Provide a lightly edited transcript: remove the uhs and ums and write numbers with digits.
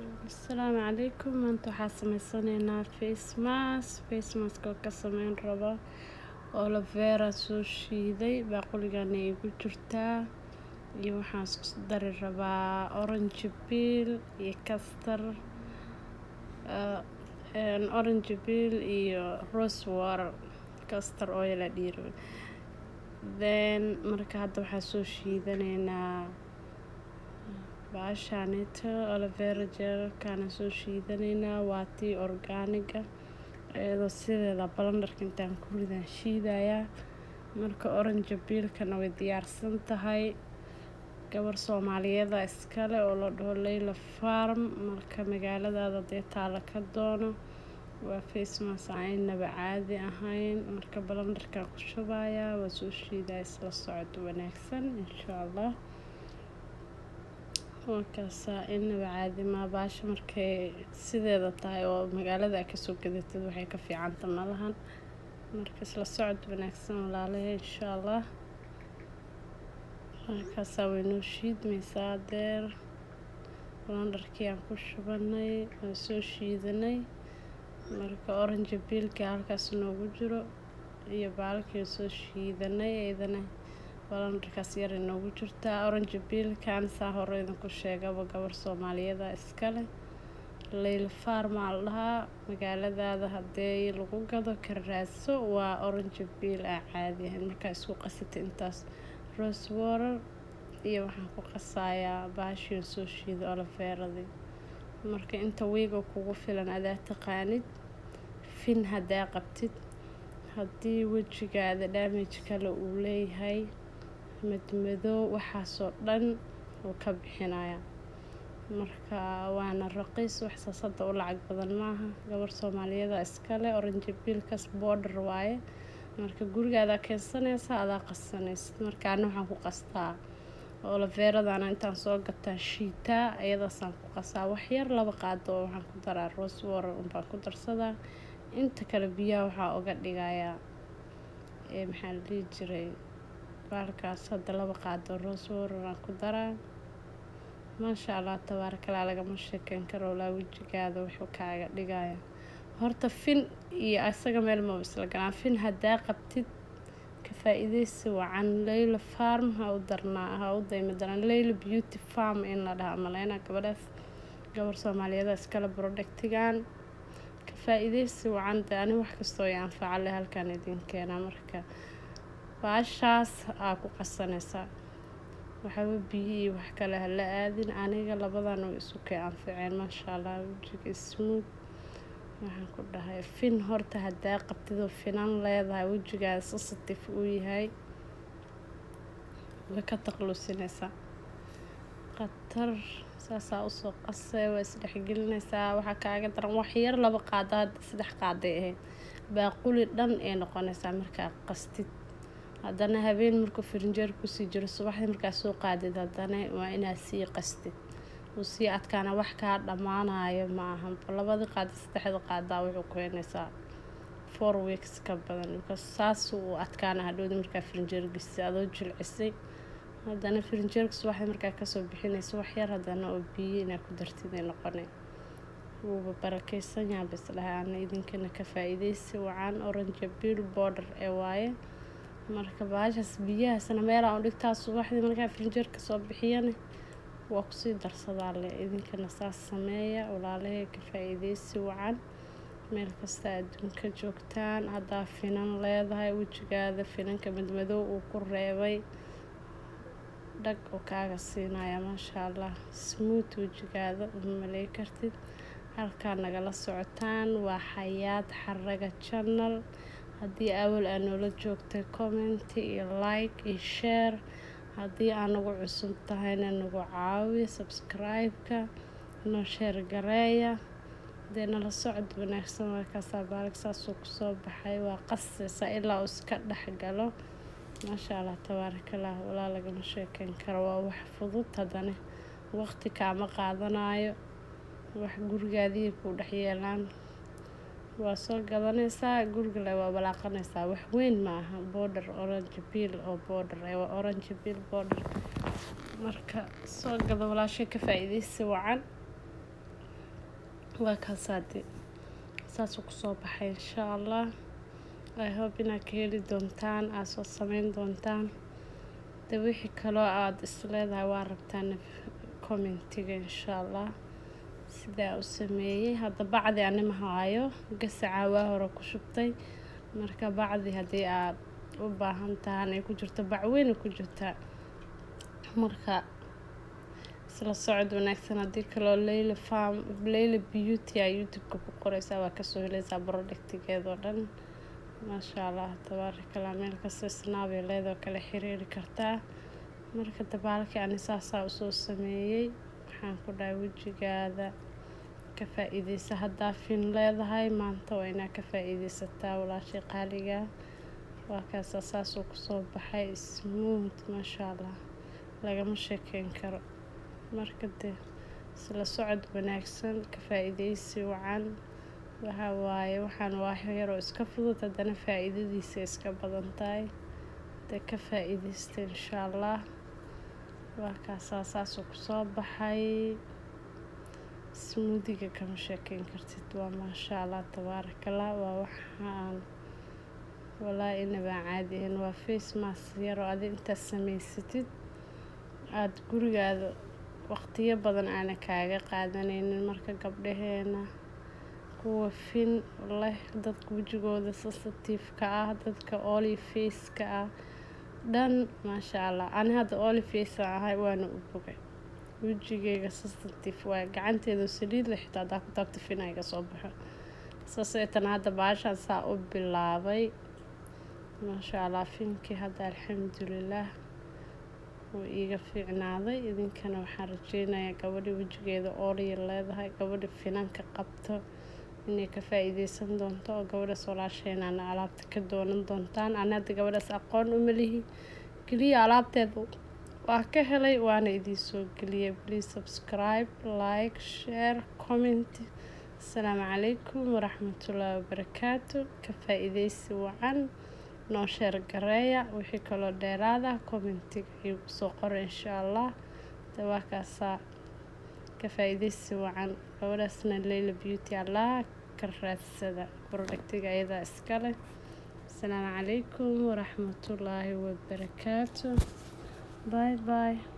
Asalaamu calaykum. Maanta waxaa samaysaneynaa face mask oo ka sameyn rabo aloe vera soo shiiday baaquligan ay igu jirtaa iyo waxaan isku dari rabaa orange peel iyo castor orange peel iyo rose water castor oil la dhiiro. Then marka hadda waxaa soo shiidaneynaa baashaanita aloe vera gel kana soo shiidaneynaa waa tii organiga iyadoo sideeda blenderka intaan ku ridan shiidaya. Marka orange peel-kana way diyaarsan tahay gabar Soomaaliyeed iskale oo la dhaho Leila Farm. Marka magaaladaada dee taala ka doono waa face mask aynaba caadi ahayn. Marka blenderka ku shubaya waa soo shiidaya isla socod wanaagsan insha Allah. Markaasa inaba caadi ma baasha markay sideeda tahay oo magaalada ka soo gadatid waxay ka fiicanta malahan. Marka isla socod wanaagsan walaalahay insha Allah. Markaasa waynu shiidmaysaa deer blenderkii aan ku shubanay oo soo shiidanay. Marka orange peel-ka halkaas noogu jiro iyo baalkii soo shiidanay eedana blenderkaas yar inoogu jirta. Orange peel-kan saa hore idinku sheegaba gabar Soomaaliyeed iskale Leila Farm la dhahaa. magaaladaada haddii lagu gado ka raadso waa orange peel caadi ah. Marka isku qasatay intaas rose water iyo waxaan ku qasayaa baashii soo shiiday aloe vera-dii. Marka inta wiiga kugu filan adaa taqaanid fin hadaa qabtid haddii wajigaada damage kale uu leeyahay madmadow waxaasoo dhan uu ka bixinaya. Marka waana raqiis wax saasada u lacag badan maaha. gabar Soomaaliyeed iskale orange peel-kaas border waaye. Marka gurigaada keensanaysa adaa qasanaysid. Marka aan waxaan ku qastaa aloe vera-dana intaan soo gataa shiita ayadaasaan ku qasaa wax yar laba qaado waxaan ku daraa rose water baan ku darsadaa. Inta kale biyaha waxaa uga dhigayaa maxaa la dhihi jiray baalkaas hadda laba qaado rose water aan ku daraa. Masha Allah tabarakallah lagama sheekeyn karo la wajigaada wuxuu kaaga dhigaya. Horta fin iyo asaga meel ma isla galaan. Fin hadaa qabtid ka faa'iideysi wacan Leila Farm ha u darnaa ha u dayma daran Leila Beauty Farm in la dhaha malayna gabadhaas gabar Soomaaliyeed iskale productigan ka faa'iideysi wacan daani wax kastoo ay anfacale halkan idin keena. Marka baashaas aa ku qasanaysa waxaa biyo wax kale la aadin aniga labadan oo isu ka anficeen masha Allah wajiga smooth. Waxaan ku dhahay fin horta hadaa qabtid oo finan leedahay wajigaada sensitive uu yahay way ka taqluusinaysa qatar saasaa u soo qasay way isdhex gelinaysaa. Waxaa kaaga daran wax yar laba qaado hadda saddex qaaday ahayd baaquli dhan ee noqonaysaa markaa qastid. haddana habeen markuu firinjeer ku sii jiro subaxdii markaa soo qaadid haddana waa inaad sii qastid uu sii adkaana wax kaa dhamaanayo ma aha. labadii qaado saddexda qaadaa wuxuu ku keenaysaa 4 weeks ka badan because saas uu adkaana hadhow markaa firinjeer gisay adoo jilcisay haddana firinjeerka subaxdii markaa ka soo bixinayso wax yar haddana oo biyo inaad ku dartid ay noqonay wuu barakeysan yahay bas dhahaan idinkana ka faa'iideysi wacan orange peel border ee waaye. Marka baashaas biyahaasna meel aan u dhigtaa subaxdii markaa firinjeerka soo bixiyana waa ku sii darsadaa le idinkana saas sameeya walaalahay ka faa'iideysi wacan meel kasta adduunka joogtaan. haddaa finan leedahay wajigaada finanka madmadow uu ku reebay dhag oo kaaga siinaya masha Allah smooth wajigaada uma malay kartid. halkaa nagala socotaan waa Xayaat Xaraga channel. haddii awal aan noola joogtay comment iyo like iyo share. haddii aan ugu cusub tahayna nagu caawi subscribe-ka noo share gareeya dee nala socod wanaagsan waa kaasaa baalka saasuu ku soo baxay waa qasaysa ilaa uu iska dhex galo. masha Allah tabarakallah walaa lagama sheekeyn karo waa wax fudud haddana waqti kaama qaadanayo wax gurigaadii ku dhex yeelaan waa soo gadanaysaa guriga la waa walaaqanaysaa wax weyn ma aha. border orange peel oo border waa orange peel border. marka soo gado walaashay ka faa'iideysi wacan waa kaasade saasuu kusoo baxay insha allah. I hope inaad ka heli doontaan, aad soo sameyn doontaan. De wixii kaloo aad isleedahay waa rabtaan commentiga insha allah sidaa u sameeyey. Hadda bacdi anima haayo, gasaca waa hore ku shubtay, marka bacdi haddii aad u baahan tahan ay ku jirto bac weyn ku jirta. Marka isla socod wanaagsan. Haddii kaloo Layla Beauty aa YouTube-ka ku qoraysaa waa kasoo helaysaa productigeeda oo dhan. Masha Allah tabarakallah, meel kasta snap ay leedahay kala xiriiri kartaa. Marka dabaalkii ani saasaa usoo sameeyey, waxaan ku dhahay wejigaada ka faa'iideysa. Haddaa fin leedahay maanta waa inaad ka faa'iideysataa walaashay qaaliga. waa kaasa saasuu kusoo baxay smooth masha Allah, lagama sheekeyn karo. Marka de isla socod wanaagsan, ka faa'iideysi wacan. waxa waaye waxaan wax yar oo iska fudud haddana faa'iidadiisa iska badan tahay. De ka faa'iideysta insha Allah. waa kaasa saasuu kusoo baxay smoothiga, kama sheekeyn kartid. waa masha Allah tabarakallah. waa waxaan والله إنه عادي إنه face mask يرو عادي أنت سميستid aad gurigaada waqtiyo badan aan kaaga qaadanaynin. Marka gabdhaheena kuwa fin leh, dadka wajigooda sensitive ka ah, dadka oily face ka ah dhan masha Allah. Ani hadda oily face ahay waana u bogay, wajigayga sensitive waa gacanteedu saliid leh xitaa hadaa ku taabto fin ay ka soo baxo. saasaytan hadda baashaan saa u bilaabay masha Allah. finkii hadda alxamdulillah wuu iiga fiicnaaday. idinkana waxaan rajeynayaa gabadha wajigeeda oolay leedahay, gabadha finanka qabto inay ka faa'iideysan doonto, oo gabadhaas walaasheenana alaabta ka doonan doontaan. Ani hadda gabadhaas aqoon uma lihi, keliya alaabteeda waa ka helay waana idiin soo geliyay. Please subscribe, like, share, comment. Assalaamu calaykum waraxmatullaahi wabarakaatu. ka faa'iideysi wacan, noo share gareeya. wixii kaloo dheeraada commentiga igu soo qoro insha Allah. waa kaasa ka faa'iideysi wacan. gabadhaasna Layla Beauty Allah ka raadsada productiga ayada iska leh. Assalaamu calaykum waraxmatullaahi wabarakaatu. Bye bye.